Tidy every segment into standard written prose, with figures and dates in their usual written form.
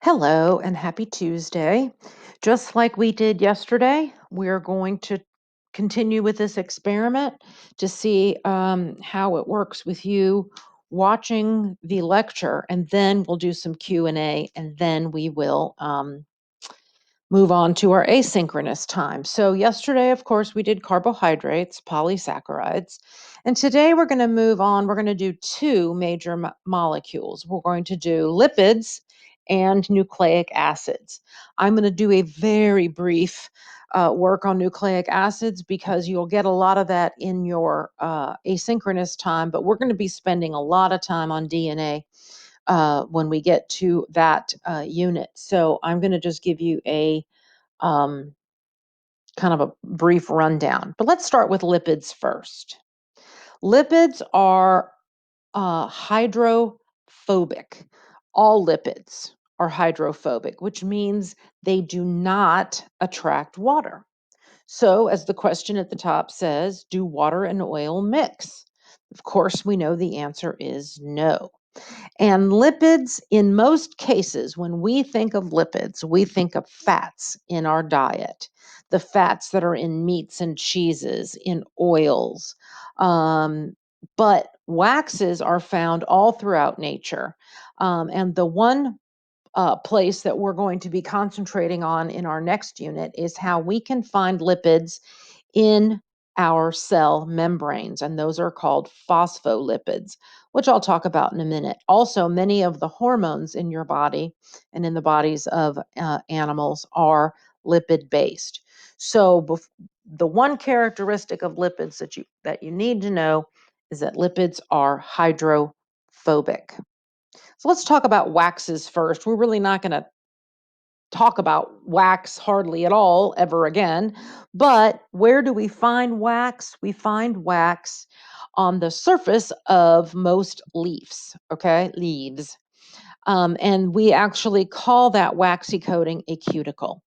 Hello and happy Tuesday. Just like we did yesterday, we're going to continue with this experiment to see how it works with you watching the lecture, and then we'll do some Q&A, and then we will move on to our asynchronous time. So yesterday, of course, we did carbohydrates, polysaccharides, and today we're going to move on. We're going to do two major molecules. We're going to do lipids and nucleic acids. I'm going to do a very brief work on nucleic acids because you'll get a lot of that in your asynchronous time, but we're going to be spending a lot of time on DNA when we get to that unit. So I'm going to just give you a um, kind of a brief rundown. But let's start with lipids first. Lipids are hydrophobic. All lipids are hydrophobic, which means they do not attract water. So, as the question at the top says, do water and oil mix? Of course, we know the answer is no. And lipids, in most cases, when we think of lipids, we think of fats in our diet, the fats that are in meats and cheeses, in oils. But waxes are found all throughout nature. And the one place that we're going to be concentrating on in our next unit is how we can find lipids in our cell membranes, and those are called phospholipids, which I'll talk about in a minute. Also, many of the hormones in your body and in the bodies of animals are lipid based. So, the one characteristic of lipids that you need to know is that lipids are hydrophobic. So let's talk about waxes first. We're really not going to talk about wax hardly at all ever again. But where do we find wax? We find wax on the surface of most leaves, okay? Leaves. And we actually call that waxy coating a cuticle.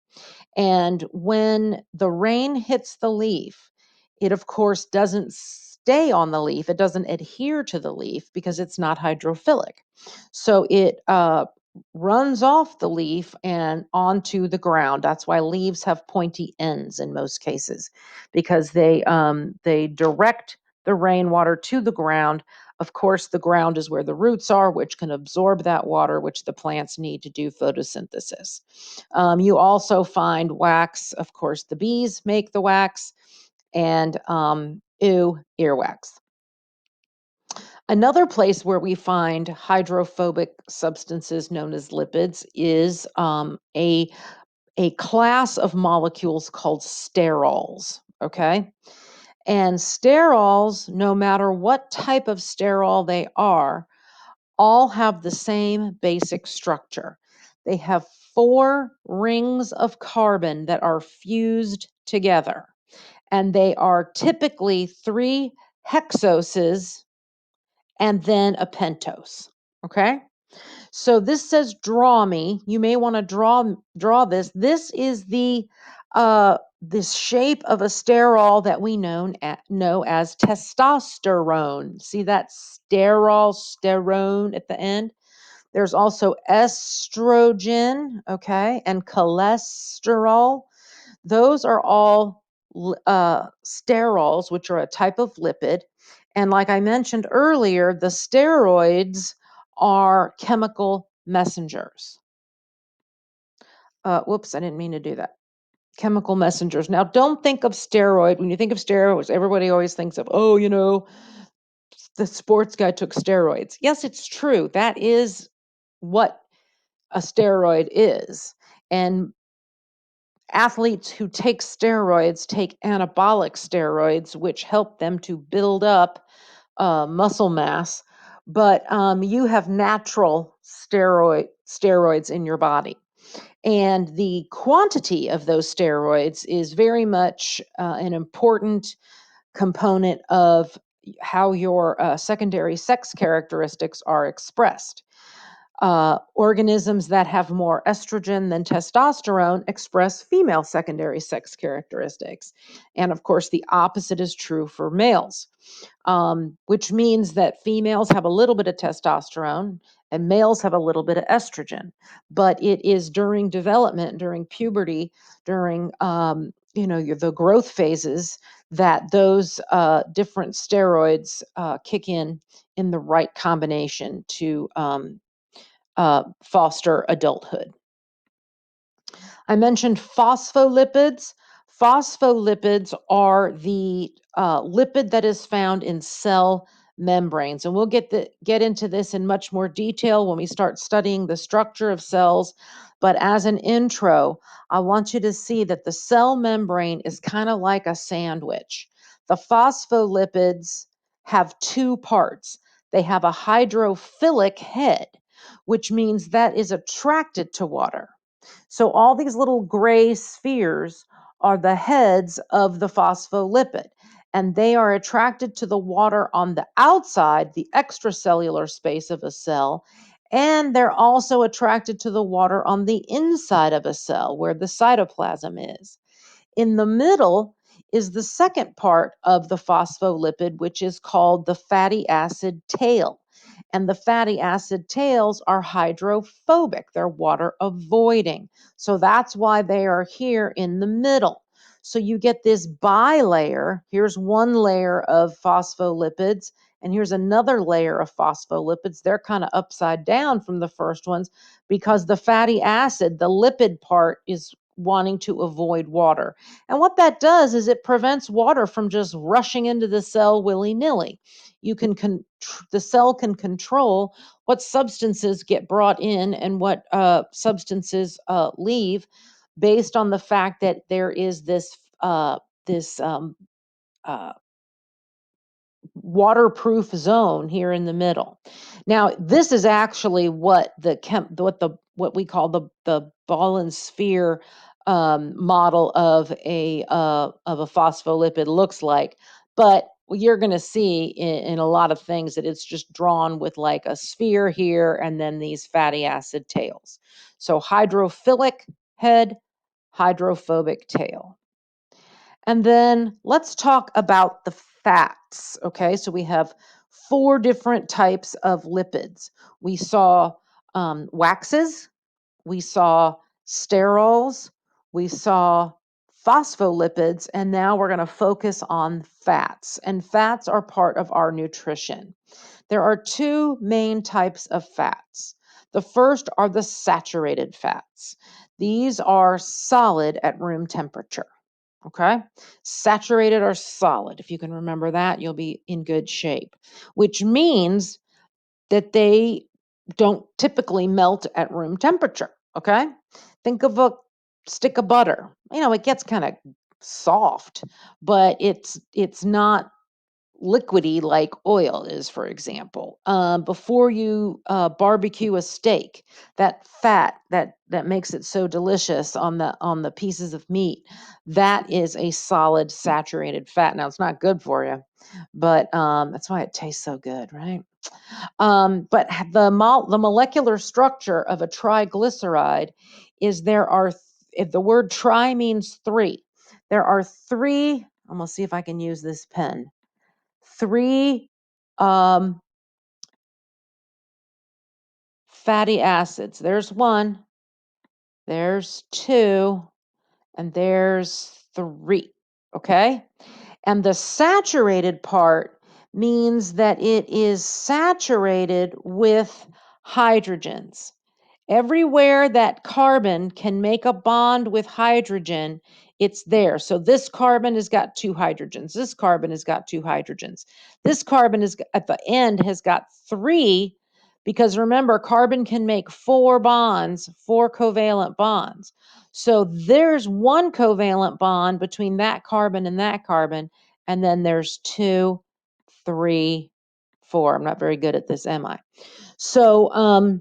And when the rain hits the leaf, it of course doesn't stay on the leaf. It doesn't adhere to the leaf because it's not hydrophilic. So it runs off the leaf and onto the ground. That's why leaves have pointy ends in most cases, because they direct the rainwater to the ground. Of course, the ground is where the roots are, which can absorb that water, which the plants need to do photosynthesis. You also find wax. Of course, the bees make the wax, and earwax. Another place where we find hydrophobic substances known as lipids is a class of molecules called sterols. Okay. And sterols, no matter what type of sterol they are, all have the same basic structure. They have four rings of carbon that are fused together, and they are typically three hexoses and then a pentose. Okay? So this says draw me. You may want to draw this. This is this shape of a sterol that we know as testosterone. See that sterone at the end? There's also estrogen, okay, and cholesterol. Those are all sterols, which are a type of lipid. And like I mentioned earlier, the steroids are chemical messengers. Whoops, I didn't mean to do that. Chemical messengers. Now, don't think of steroid. When you think of steroids, everybody always thinks of, oh, the sports guy took steroids. Yes, it's true. That is what a steroid is. And athletes who take steroids take anabolic steroids, which help them to build up muscle mass. But you have natural steroids in your body. And the quantity of those steroids is very much an important component of how your secondary sex characteristics are expressed. Organisms that have more estrogen than testosterone express female secondary sex characteristics. And of course, the opposite is true for males, which means that females have a little bit of testosterone and males have a little bit of estrogen. But it is during development, during puberty, during the growth phases that those different steroids kick in the right combination to foster adulthood. I mentioned phospholipids. Phospholipids are the lipid that is found in cell membranes. And we'll get into this in much more detail when we start studying the structure of cells. But as an intro, I want you to see that the cell membrane is kind of like a sandwich. The phospholipids have two parts. They have a hydrophilic head, which means that is attracted to water. So all these little gray spheres are the heads of the phospholipid, and they are attracted to the water on the outside, the extracellular space of a cell, and they're also attracted to the water on the inside of a cell where the cytoplasm is. In the middle is the second part of the phospholipid, which is called the fatty acid tail. And the fatty acid tails are hydrophobic, they're water avoiding. So that's why they are here in the middle. So you get this bilayer. Here's one layer of phospholipids, and here's another layer of phospholipids. They're kind of upside down from the first ones because the fatty acid, the lipid part, is wanting to avoid water. And what that does is it prevents water from just rushing into the cell willy-nilly. The cell can control what substances get brought in and what substances leave based on the fact that there is this waterproof zone here in the middle. Now, this is actually what what we call the ball and sphere model of a phospholipid looks like. But you're going to see in a lot of things that it's just drawn with like a sphere here and then these fatty acid tails. So hydrophilic head, hydrophobic tail. And then let's talk about the fats. Okay, so we have 4 different types of lipids. We saw waxes, we saw sterols, we saw phospholipids, and now we're going to focus on fats. And fats are part of our nutrition. There are 2 main types of fats. The first are the saturated fats. These are solid at room temperature. Okay. Saturated or solid. If you can remember that, you'll be in good shape, which means that they don't typically melt at room temperature. Okay. Think of a stick of butter. It gets kind of soft, but it's not liquidy like oil is, for example. Before you barbecue a steak, that fat that makes it so delicious on the pieces of meat, that is a solid saturated fat. Now it's not good for you, but that's why it tastes so good, right? But the molecular structure of a triglyceride is if the word tri means 3, there are 3. I'm gonna see if I can use this pen. 3 um, fatty acids. There's 1, there's 2, and there's 3. Okay? And the saturated part means that it is saturated with hydrogens. Everywhere that carbon can make a bond with hydrogen, it's there. So this carbon has got 2 hydrogens. This carbon has got 2 hydrogens. This carbon is at the end has got 3 because remember, carbon can make 4 bonds, 4 covalent bonds. So there's 1 covalent bond between that carbon, and then there's 2, 3, 4. I'm not very good at this, am I? So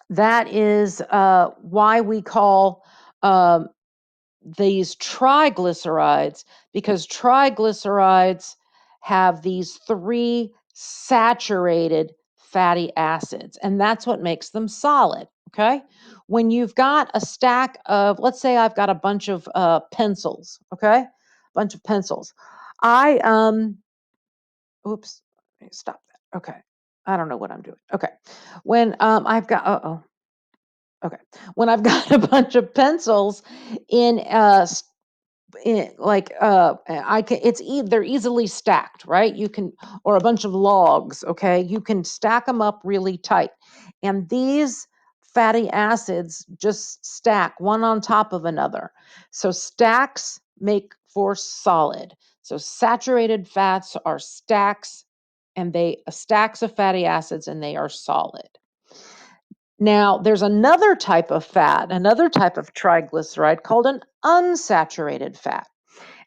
that is why we call um, these triglycerides, because triglycerides have these 3 saturated fatty acids, and that's what makes them solid, okay? When you've got a stack of, let's say I've got a bunch of pencils, okay? A bunch of pencils. I, oops, stop that. Okay. I don't know what I'm doing. Okay. When I've got, okay. When I've got a bunch of pencils in like I can they're easily stacked, right? You can, or a bunch of logs, okay? You can stack them up really tight. And these fatty acids just stack one on top of another. So stacks make for solid. So saturated fats are stacks, and they stacks of fatty acids, and they are solid. Now, there's another type of fat, another type of triglyceride called an unsaturated fat.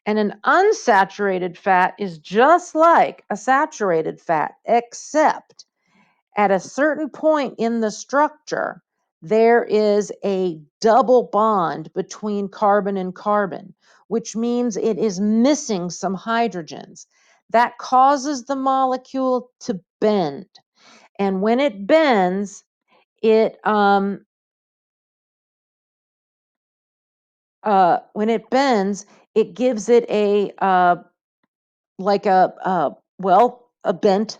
And an unsaturated fat is just like a saturated fat, except at a certain point in the structure, there is a double bond between carbon and carbon, which means it is missing some hydrogens. That causes the molecule to bend. And when it bends, it it gives it a like a bent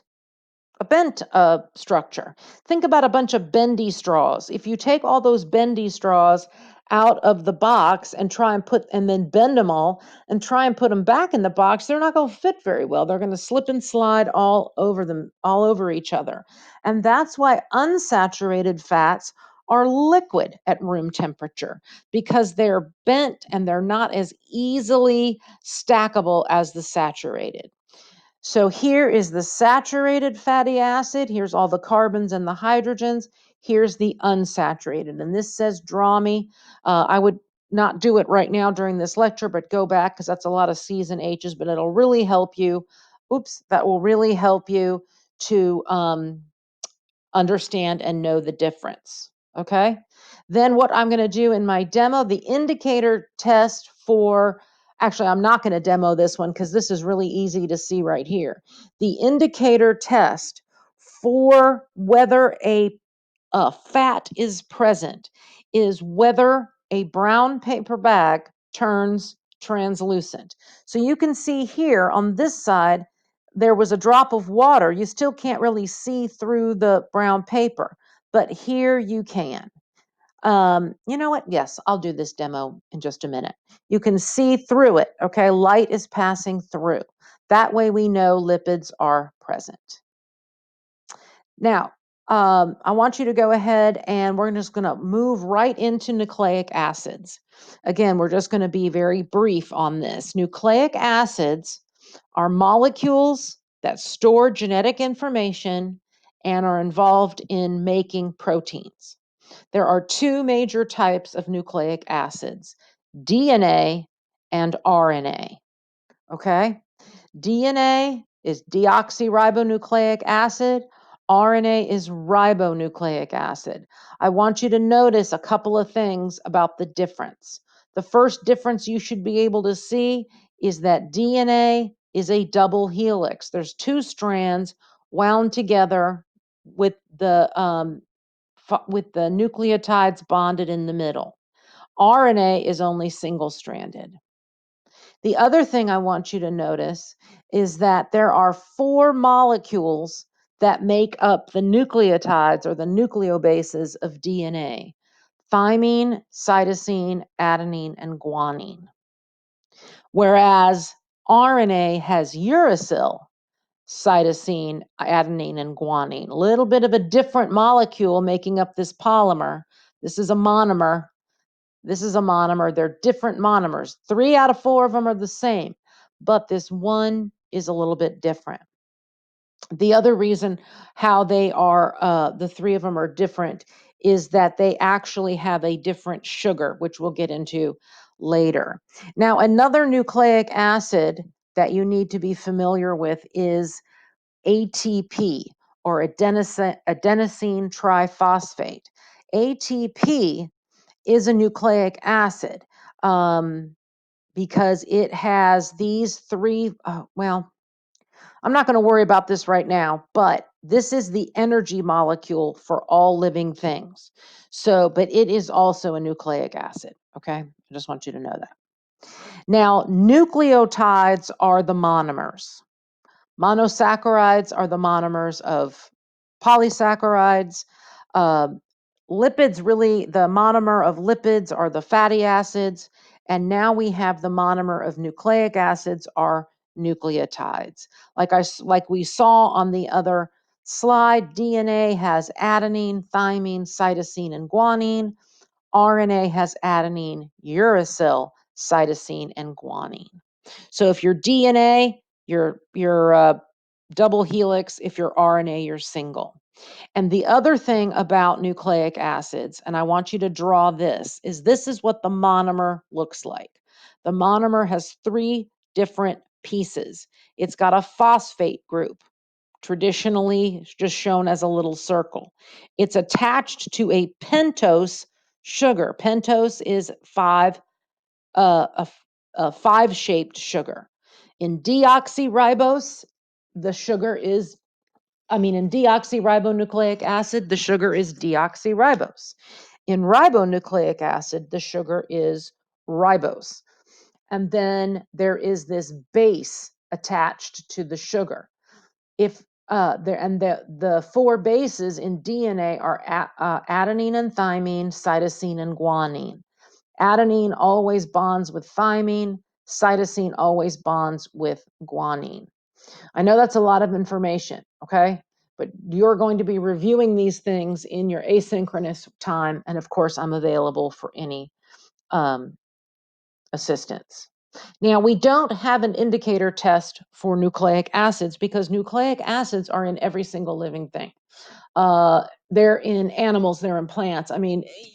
structure. Think about a bunch of bendy straws. If you take all those bendy straws out of the box and try and then bend them all and try and put them back in the box, they're not going to fit very well. They're going to slip and slide all over each other. And that's why unsaturated fats are liquid at room temperature, because they're bent and they're not as easily stackable as the saturated. So here is the saturated fatty acid. Here's all the carbons and the hydrogens. Here's the unsaturated. And this says draw me. I would not do it right now during this lecture, but go back because that's a lot of C's and H's, but it'll really help you. Oops, that will really help you to understand and know the difference. Okay. Then what I'm going to do in my demo, the indicator test for, actually, I'm not going to demo this one because this is really easy to see right here. The indicator test for whether a fat is present is whether a brown paper bag turns translucent. So you can see here on this side, there was a drop of water. You still can't really see through the brown paper, but here you can. You know what? Yes, I'll do this demo in just a minute. You can see through it, okay? Light is passing through. That way we know lipids are present. Now, I want you to go ahead and we're just going to move right into nucleic acids. Again, we're just going to be very brief on this. Nucleic acids are molecules that store genetic information and are involved in making proteins. There are two major types of nucleic acids, DNA and RNA. Okay? DNA is deoxyribonucleic acid. RNA is ribonucleic acid. I want you to notice a couple of things about the difference. The first difference you should be able to see is that DNA is a double helix. There's two strands wound together with the nucleotides bonded in the middle. RNA is only single-stranded. The other thing I want you to notice is that there are four molecules that make up the nucleotides or the nucleobases of DNA: thymine, cytosine, adenine, and guanine. Whereas RNA has uracil, cytosine, adenine, and guanine. A little bit of a different molecule making up this polymer. This is a monomer. This is a monomer. They're different monomers. 3 out of 4 of them are the same, but this one is a little bit different. The other reason how they are, the 3 of them are different, is that they actually have a different sugar, which we'll get into later. Now, another nucleic acid that you need to be familiar with is ATP, or adenosine triphosphate. ATP is a nucleic acid because it has these three, I'm not going to worry about this right now, but this is the energy molecule for all living things. So, but it is also a nucleic acid. Okay. I just want you to know that. Now, nucleotides are the monomers. Monosaccharides are the monomers of polysaccharides. Uh, lipids, really, the monomer of lipids are the fatty acids. And now we have the monomer of nucleic acids are nucleotides. Like we saw on the other slide, DNA has adenine, thymine, cytosine, and guanine. RNA has adenine, uracil, cytosine, and guanine. So if your DNA, your double helix. If your RNA, you're single. And the other thing about nucleic acids, and I want you to draw this is what the monomer looks like. The monomer has 3 different pieces. It's got a phosphate group, traditionally just shown as a little circle. It's attached to a pentose sugar. Pentose is a 5-shaped sugar. In deoxyribose, the sugar is, in deoxyribonucleic acid, the sugar is deoxyribose. In ribonucleic acid, the sugar is ribose. And then there is this base attached to the sugar. If the 4 bases in DNA are adenine and thymine, cytosine and guanine. Adenine always bonds with thymine. Cytosine always bonds with guanine. I know that's a lot of information, okay? But you're going to be reviewing these things in your asynchronous time. And of course, I'm available for any assistance. Now, we don't have an indicator test for nucleic acids because nucleic acids are in every single living thing. They're in animals, they're in plants.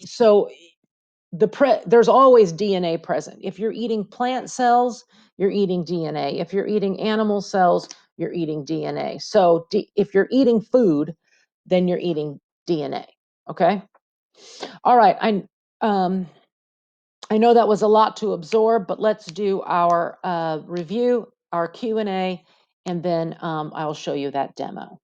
So there's always DNA present. If you're eating plant cells, you're eating DNA. If you're eating animal cells, you're eating DNA. So if you're eating food, then you're eating DNA. Okay. All right. I know that was a lot to absorb, but let's do our review, our Q&A, and then I'll show you that demo.